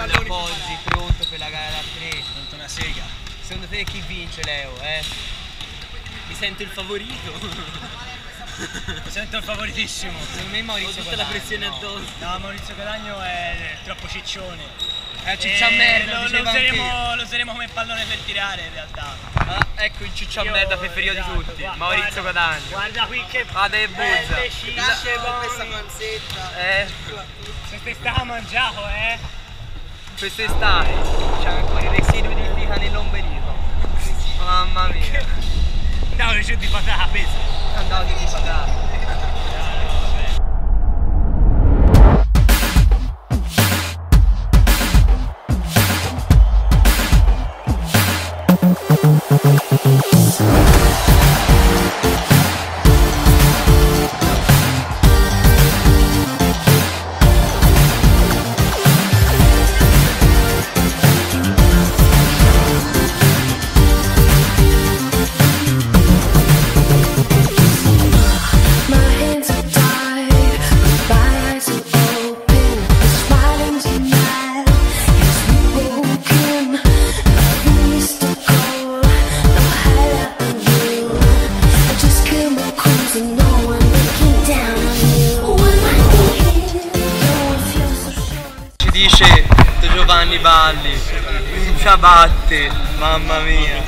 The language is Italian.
palloni. Poggi pronto per la gara da 3. Pronto una sega. Secondo te chi vince, Leo? Mi sento il favorito. Mi sento il favoritissimo. Secondo me Maurizio tutta Guadagno, la pressione no. addosso. No, Maurizio Guadagno è troppo ciccione. Ciccia merda, lo useremo come pallone per tirare in realtà. Ah, ecco il ciccia merda preferito di tutti, Maurizio Guadagno. Guarda qui che e buzza. Questa manzetta. se sta a mangiato, Quest'estate c'è ancora i residui di fica nell'ombelico. Mamma mia. Andavo giù di patata, pensa. Andavo di patata. Dice Giovanni Balli, in ciabatte, mamma mia.